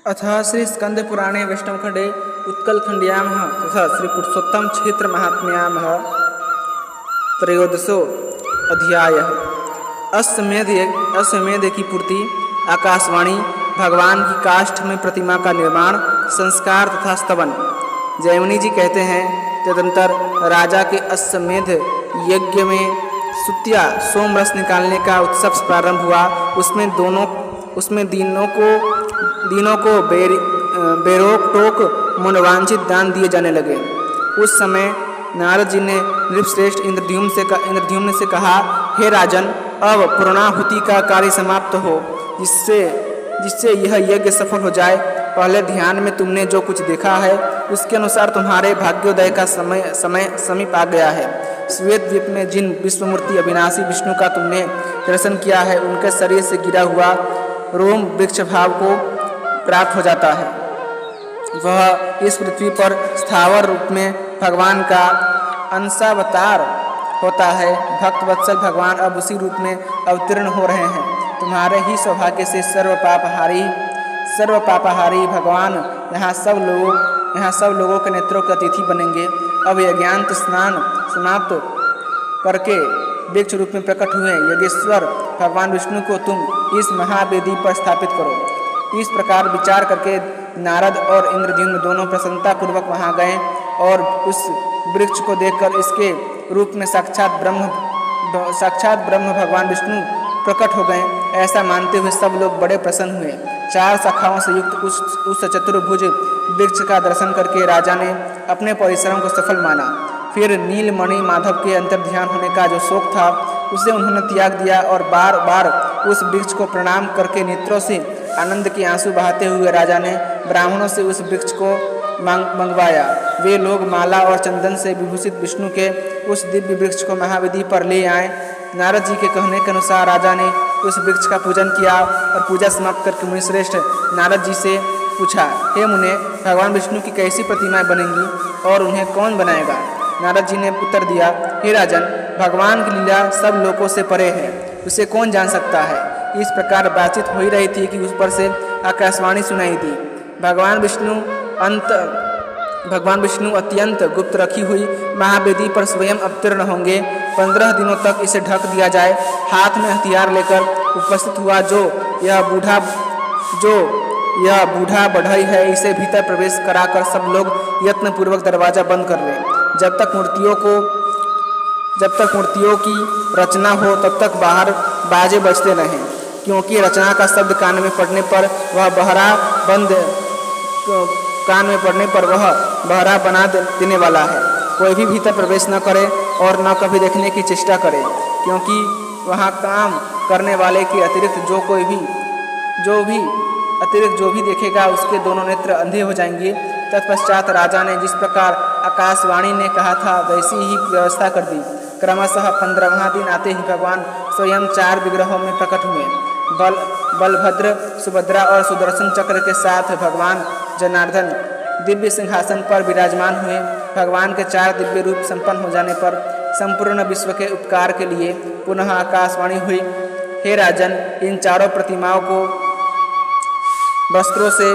अथ श्री स्कंद पुराणे वैष्णवखंडे उत्कलखंड्याम तथा श्री पुरुषोत्तम क्षेत्र महात्म्याम त्रयोदशो अध्याय। अश्वमेध की पूर्ति, आकाशवाणी, भगवान की काष्ठ में प्रतिमा का निर्माण, संस्कार तथा स्तवन। जैमिनी जी कहते हैं, तदंतर राजा के अश्वमेध यज्ञ में सुत्या सोमरस निकालने का उत्सव प्रारंभ हुआ। उसमें दीनों को बेरोक टोक मनोवांछित दान दिए जाने लगे। उस समय नारद जी ने नृपश्रेष्ठ इंद्रद्युम्न से कहा, हे राजन, अब पूर्णाहुति का कार्य समाप्त हो, जिससे यह यज्ञ सफल हो जाए। पहले ध्यान में तुमने जो कुछ देखा है उसके अनुसार तुम्हारे भाग्योदय का समय समीप आ गया है। श्वेत द्वीप में जिन विश्वमूर्ति अविनाशी विष्णु का तुमने दर्शन किया है, उनके शरीर से गिरा हुआ रोम वृक्ष भाव को प्राप्त हो जाता है। वह इस पृथ्वी पर स्थावर रूप में भगवान का अंशावतार होता है। भक्त वत्सल भगवान अब उसी रूप में अवतीर्ण हो रहे हैं। तुम्हारे ही सौभाग्य से सर्व पापाहारी भगवान यहाँ सब लोगों के नेत्रों के अतिथि बनेंगे। अब यज्ञांत स्नान समाप्त करके वृक्ष रूप में प्रकट हुए यज्ञेश्वर भगवान विष्णु को तुम इस महावेदी पर स्थापित करो। इस प्रकार विचार करके नारद और इंद्रद्युम्न दोनों प्रसन्नतापूर्वक वहाँ गए और उस वृक्ष को देखकर इसके रूप में साक्षात ब्रह्म भगवान विष्णु प्रकट हो गए, ऐसा मानते हुए सब लोग बड़े प्रसन्न हुए। 4 शाखाओं से युक्त उस चतुर्भुज वृक्ष का दर्शन करके राजा ने अपने परिश्रम को सफल माना। फिर नीलमणि माधव के अंतर्ध्यान होने का जो शौक था उसे उन्होंने त्याग दिया और बार बार उस वृक्ष को प्रणाम करके नेत्रों से आनंद के आंसू बहाते हुए राजा ने ब्राह्मणों से उस वृक्ष को मंगवाया। वे लोग माला और चंदन से विभूषित विष्णु के उस दिव्य वृक्ष को महावेदी पर ले आए। नारद जी के कहने के अनुसार राजा ने उस वृक्ष का पूजन किया और पूजा समाप्त करके मुनिश्रेष्ठ नारद जी से पूछा, हे मुने, भगवान विष्णु की कैसी प्रतिमाएं बनेंगी और उन्हें कौन बनाएगा? नारद जी ने उत्तर दिया, हे राजन, भगवान की लीला सब लोगों से परे है, उसे कौन जान सकता है। इस प्रकार बातचीत हो ही रही थी कि उस पर से आकाशवाणी सुनाई दी। भगवान विष्णु अत्यंत गुप्त रखी हुई महावेदी पर स्वयं अवतीर्ण होंगे। 15 दिनों तक इसे ढक दिया जाए। हाथ में हथियार लेकर उपस्थित हुआ जो यह बूढ़ा बढ़ई है, इसे भीतर प्रवेश कराकर सब लोग यत्नपूर्वक दरवाजा बंद कर लें। जब तक मूर्तियों की रचना हो तब तक बाहर बाजे बजते रहें, क्योंकि रचना का शब्द कान में पड़ने पर वह बहरा बना देने वाला है। कोई भी भीतर प्रवेश न करे और न कभी देखने की चेष्टा करे, क्योंकि वहाँ काम करने वाले के अतिरिक्त जो भी देखेगा उसके दोनों नेत्र अंधे हो जाएंगे। तत्पश्चात राजा ने जिस प्रकार आकाशवाणी ने कहा था वैसी ही व्यवस्था कर दी। क्रमशः 15वां दिन आते ही भगवान स्वयं 4 विग्रहों में प्रकट हुए। बलभद्र, सुभद्रा और सुदर्शन चक्र के साथ भगवान जनार्दन दिव्य सिंहासन पर विराजमान हुए। भगवान के 4 दिव्य रूप संपन्न हो जाने पर संपूर्ण विश्व के उपकार के लिए पुनः आकाशवाणी हुई, हे राजन, इन चारों प्रतिमाओं को वस्त्रों से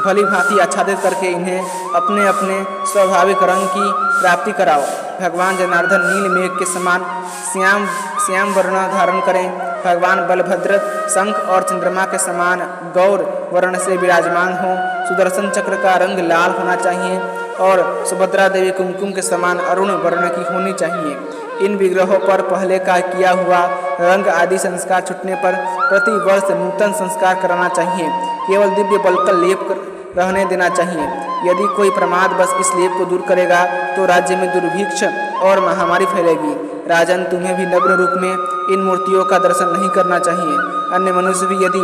भली भांति आच्छादित करके इन्हें अपने अपने स्वाभाविक रंग की प्राप्ति कराओ। भगवान जनार्दन नील मेघ के समान श्याम वर्ण धारण करें। भगवान बलभद्र शंख और चंद्रमा के समान गौर वर्ण से विराजमान हो। सुदर्शन चक्र का रंग लाल होना चाहिए और सुभद्रा देवी कुमकुम के समान अरुण वर्ण की होनी चाहिए। इन विग्रहों पर पहले का किया हुआ रंग आदि संस्कार छूटने पर प्रति वर्ष नूतन संस्कार कराना चाहिए। केवल दिव्य बल का लेप रहने देना चाहिए। यदि कोई प्रमाद बस इस लेप को दूर करेगा तो राज्य में दुर्भिक्ष और महामारी फैलेगी। राजन, तुम्हें भी नग्न रूप में इन मूर्तियों का दर्शन नहीं करना चाहिए। अन्य मनुष्य भी यदि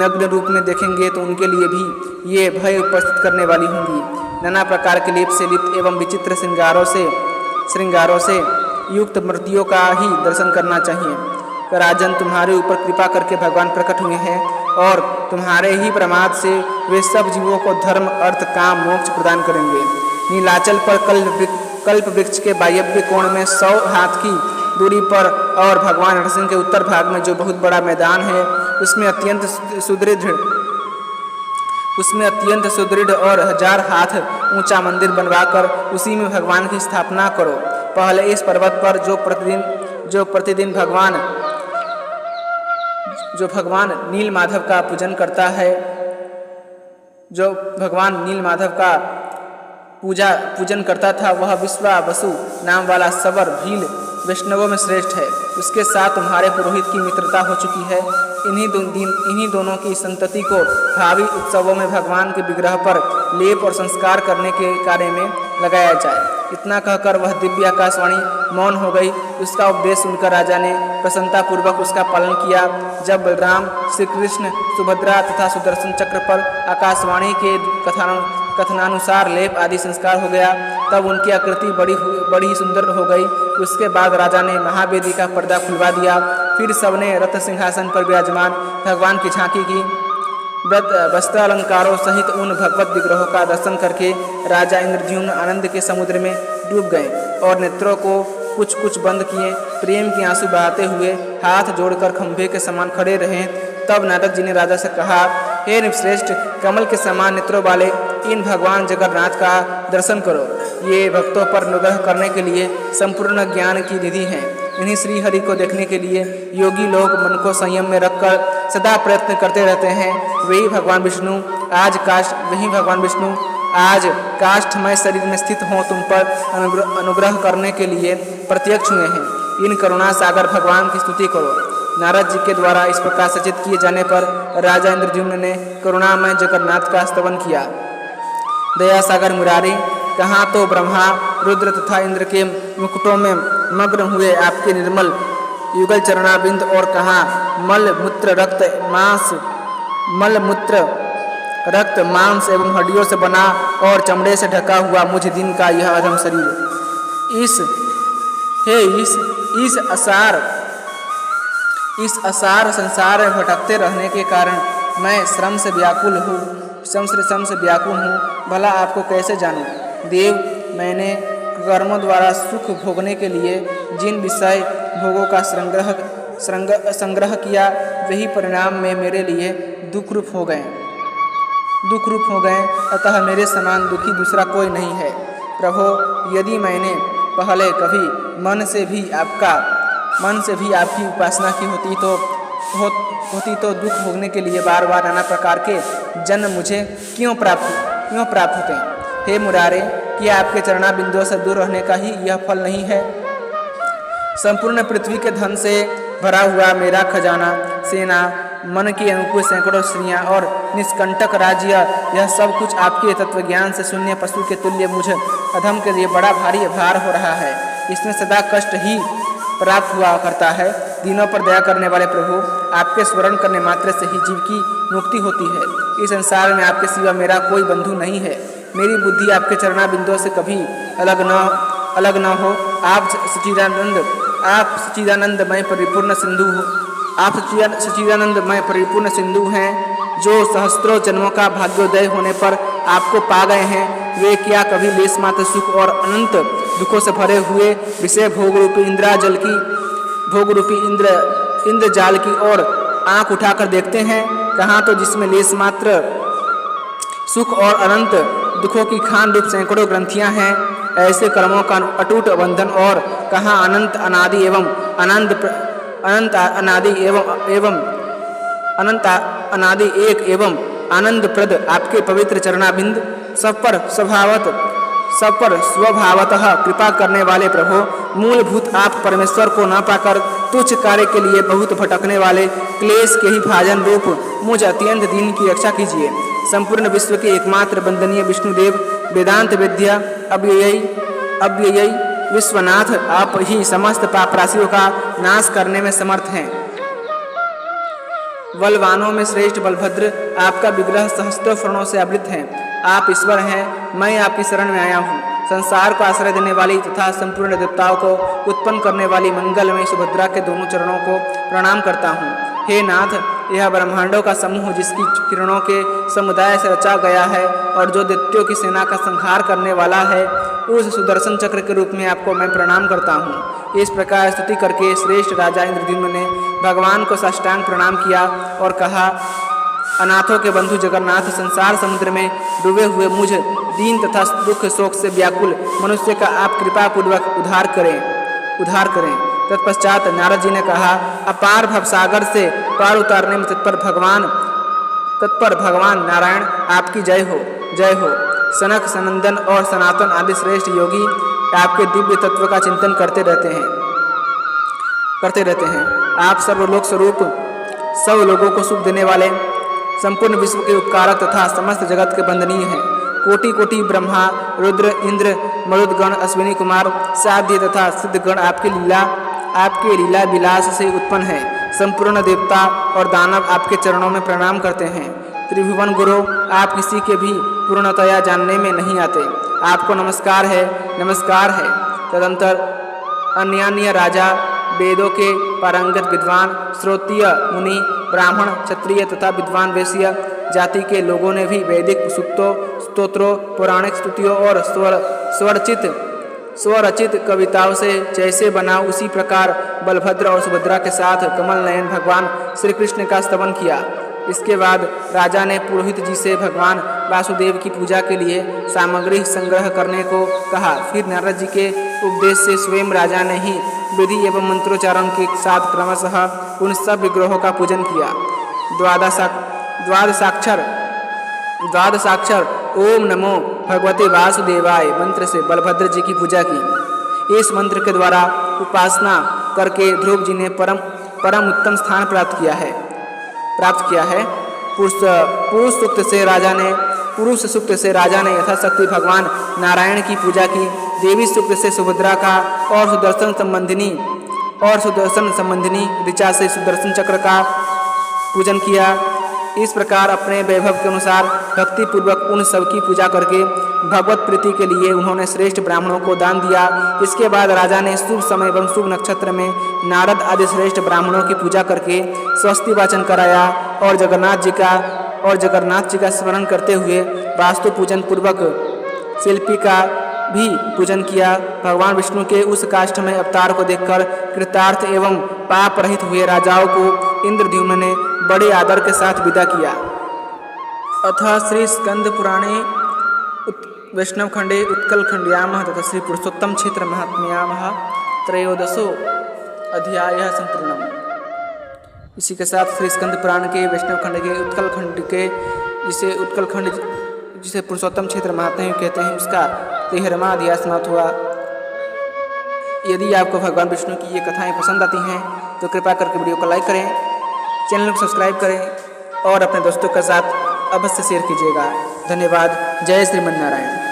नग्न रूप में देखेंगे तो उनके लिए भी ये भय उपस्थित करने वाली होंगी। नाना प्रकार के लेप से लिप्त एवं विचित्र श्रृंगारों से युक्त मूर्तियों का ही दर्शन करना चाहिए। राजन, तुम्हारे ऊपर कृपा करके भगवान प्रकट हुए हैं और तुम्हारे ही प्रमाद से वे सब जीवों को धर्म, अर्थ, काम, मोक्ष प्रदान करेंगे। नीलाचल पर कल्प वृक्ष के वायव्य कोण में 100 हाथ की दूरी पर और भगवान नरसिंह के उत्तर भाग में जो बहुत बड़ा मैदान है, उसमें अत्यंत सुदृढ़ उसमें अत्यंत सुदृढ़ और 1000 हाथ ऊंचा मंदिर बनवाकर उसी में भगवान की स्थापना करो। पहले इस पर्वत पर जो प्रतिदिन भगवान नील माधव का पूजन करता है, जो भगवान नील माधव का पूजन करता था, वह विश्वावसु नाम वाला सवर भील वैष्णवों में श्रेष्ठ है। उसके साथ तुम्हारे पुरोहित की मित्रता हो चुकी है। इन्हीं दोनों की संतति को भावी उत्सवों में भगवान के विग्रह पर लेप और संस्कार करने के कार्य में लगाया जाए। इतना कहकर वह दिव्य आकाशवाणी मौन हो गई। उसका उपदेश सुनकर राजा ने प्रसन्नतापूर्वक उसका पालन किया। जब बलराम, श्री कृष्ण, सुभद्रा तथा सुदर्शन चक्र पर आकाशवाणी के कथनानुसार लेप आदि संस्कार हो गया, तब उनकी आकृति बड़ी ही सुंदर हो गई। उसके बाद राजा ने महावेदी का पर्दा खुलवा दिया। फिर सबने रत्न सिंहासन पर विराजमान भगवान की झांकी की। वस्त्र अलंकारों सहित उन भगवत विग्रहों का दर्शन करके राजा इंद्रद्युम्न आनंद के समुद्र में डूब गए और नेत्रों को कुछ कुछ बंद किए। प्रेम के आंसू बहाते हुए हाथ जोड़कर खंभे के समान खड़े रहे। तब नारद जी ने राजा से कहा, हे नृपश्रेष्ठ, कमल के समान नेत्रों वाले इन भगवान जगन्नाथ का दर्शन करो। ये भक्तों पर अनुग्रह करने के लिए संपूर्ण ज्ञान की निधि हैं। इन्हीं श्री हरि को देखने के लिए योगी लोग मन को संयम में रखकर सदा प्रयत्न करते रहते हैं। वही भगवान विष्णु आज काष्ठमय शरीर में स्थित हों तुम पर अनुग्रह करने के लिए प्रत्यक्ष हुए हैं। इन करुणा सागर भगवान की स्तुति करो। नारद जी के द्वारा इस प्रकार सचेत किए जाने पर राजा इंद्रद्युम्न ने करुणामय जगन्नाथ का स्तवन किया। दया सागर मुरारी, कहाँ तो ब्रह्मा, रुद्र तथा इंद्र के मुकुटों में मग्न हुए आपके निर्मल युगल चरणाबिंद, और कहाँ मल मूत्र रक्त मांस एवं हड्डियों से बना और चमड़े से ढका हुआ मुझ दिन का यह अधम शरीर। इस असार संसार में भटकते रहने के कारण मैं श्रम से व्याकुल हूँ। भला आपको कैसे जानूं? देव, मैंने कर्मों द्वारा सुख भोगने के लिए जिन विषय भोगों का संग्रह किया, वही परिणाम में मेरे लिए दुख रूप हो गए। अतः मेरे समान दुखी दूसरा कोई नहीं है। प्रभो, यदि मैंने पहले कभी मन से भी आपकी उपासना की होती तो दुख भोगने के लिए बार बार नाना प्रकार के जन्म मुझे क्यों प्राप्त होते? हे मुरारे, क्या आपके चरणाबिंदुओं से दूर रहने का ही यह फल नहीं है? संपूर्ण पृथ्वी के धन से भरा हुआ मेरा खजाना, सेना, मन के अनुकूल सैकड़ों स्त्रियां और निष्कंटक राज्य, यह सब कुछ आपके तत्वज्ञान से शून्य पशु के तुल्य मुझ अधम के लिए बड़ा भारी भार हो रहा है। इसमें सदा कष्ट ही प्राप्त हुआ करता है। दीनों पर दया करने वाले प्रभु, आपके स्मरण करने मात्र से ही जीव की मुक्ति होती है। इस संसार में आपके सिवा मेरा कोई बंधु नहीं है। मेरी बुद्धि आपके चरणाबिंदुओं से कभी अलग न हो। आप सच्चिदानंदमय परिपूर्ण सिंधु हैं, जो सहस्त्रों जन्मों का भाग्योदय होने पर आपको पा गए हैं। वे क्या कभी लेस मात्र सुख और अनंत दुखों से भरे हुए विषय भोग रूपी इंद्रजाल की ओर आंख उठाकर देखते हैं? कहाँ तो जिसमें लेस मात्र सुख और अनंत दुखों की खान रूप सैकड़ों ग्रंथियां हैं, ऐसे कर्मों का अटूट बंधन, और कहाँ अनंत अनादि एक एवं आनंद प्रद आपके पवित्र चरणाबिंद, सब पर स्वभावतः कृपा करने वाले प्रभु, मूलभूत आप परमेश्वर को न पाकर तुच्छ कार्य के लिए बहुत भटकने वाले क्लेश के ही भाजन रूप मुझ अत्यंत दीन की रक्षा कीजिए। संपूर्ण विश्व के एकमात्र वंदनीय विष्णुदेव, वेदांत विद्या अव्ययी विश्वनाथ, आप ही समस्त पाप राशियों का नाश करने में समर्थ हैं। बलवानों में श्रेष्ठ बलभद्र, आपका विग्रह सहस्त्रों फणों से आवृत है। आप ईश्वर हैं, मैं आपकी शरण में आया हूँ। संसार को आश्रय देने वाली तथा संपूर्ण देवताओं को उत्पन्न करने वाली मंगलमय सुभद्रा के दोनों चरणों को प्रणाम करता हूँ। हे नाथ, यह ब्रह्मांडों का समूह जिसकी किरणों के समुदाय से रचा गया है और जो दैत्यों की सेना का संहार करने वाला है, उस सुदर्शन चक्र के रूप में आपको मैं प्रणाम करता हूँ। इस प्रकार स्तुति करके श्रेष्ठ राजा इंद्रद्युम्न ने भगवान को साष्टांग प्रणाम किया और कहा, अनाथों के बंधु जगन्नाथ, संसार समुद्र में डूबे हुए मुझ दीन तथा दुख शोक से व्याकुल मनुष्य का आप कृपा पूर्वक उद्धार करें। तत्पश्चात नारद जी ने कहा, अपार भवसागर से पार उतारने में तत्पर भगवान नारायण आपकी जय हो। सनक, सनंदन और सनातन आदि श्रेष्ठ योगी आपके दिव्य तत्व का चिंतन करते रहते हैं। आप सर्वलोक स्वरूप, सब लोगों को सुख देने वाले, संपूर्ण विश्व के उपकारक तथा समस्त जगत के बंदनीय हैं। कोटि कोटि ब्रह्मा, रुद्र, इंद्र, मरुदगण, अश्विनी कुमार, साध्य तथा सिद्धगण आपके लीला विलास से उत्पन्न है। संपूर्ण देवता और दानव आपके चरणों में प्रणाम करते हैं। त्रिभुवन गुरु, आप किसी के भी पूर्णतया जानने में नहीं आते, आपको नमस्कार है। तदंतर अन्य राजा, वेदों के पारंगत विद्वान, श्रोत्रिय मुनि, ब्राह्मण, क्षत्रिय तथा विद्वान वैश्य जाति के लोगों ने भी वैदिक सूक्तों, स्तोत्रों, पौराणिक स्तुतियों और स्वरचित कविताओं से जैसे बना उसी प्रकार बलभद्र और सुभद्रा के साथ कमल नयन भगवान श्री कृष्ण का स्तवन किया। इसके बाद राजा ने पुरोहित जी से भगवान वासुदेव की पूजा के लिए सामग्री संग्रह करने को कहा। फिर नारद जी के उपदेश से स्वयं राजा ने ही विधि एवं मंत्रोच्चारण के साथ क्रमशः उन सब विग्रहों का पूजन किया। द्वादशाक्षर ओम नमो भगवते वासुदेवाय मंत्र से बलभद्र जी की पूजा की। इस मंत्र के द्वारा उपासना करके ध्रुव जी ने परम उत्तम स्थान प्राप्त किया है। पुरुष सूक्त से राजा ने यथाशक्ति भगवान नारायण की पूजा की। देवी सूक्त से सुभद्रा का और सुदर्शन संबंधिनी ऋचा से सुदर्शन चक्र का पूजन किया। इस प्रकार अपने वैभव के अनुसार भक्ति पूर्वक उन सब की पूजा करके भगवत प्रीति के लिए उन्होंने श्रेष्ठ ब्राह्मणों को दान दिया। इसके बाद राजा ने शुभ समय एवं शुभ नक्षत्र में नारद आदि श्रेष्ठ ब्राह्मणों की पूजा करके स्वस्ति वाचन कराया और जगन्नाथ जी का स्मरण करते हुए वास्तु पूजन पूर्वक शिल्पी का भी पूजन किया। भगवान विष्णु के उस काष्ठमय अवतार को देखकर कृतार्थ एवं पाप रहित हुए राजाओं को इंद्रद्युम्न ने बड़े आदर के साथ विदा किया। अथ श्री स्कंद पुराणे वैष्णव खंडे उत्कल खंडयामः तथा श्री पुरुषोत्तम क्षेत्र महात्म्यामः त्रयोदशो अध्याय संपूर्णम। इसी के साथ श्री स्कंद पुराण के वैष्णव खंड के उत्कल खंड के जिसे पुरुषोत्तम क्षेत्र महात्म्य कहते हैं उसका 13वां अध्याय समाप्त हुआ। यदि आपको भगवान विष्णु की ये कथाएं पसंद आती हैं तो कृपया करके वीडियो को लाइक करें, चैनल को सब्सक्राइब करें और अपने दोस्तों के साथ अवश्य शेयर कीजिएगा। धन्यवाद। जय श्रीमन नारायण।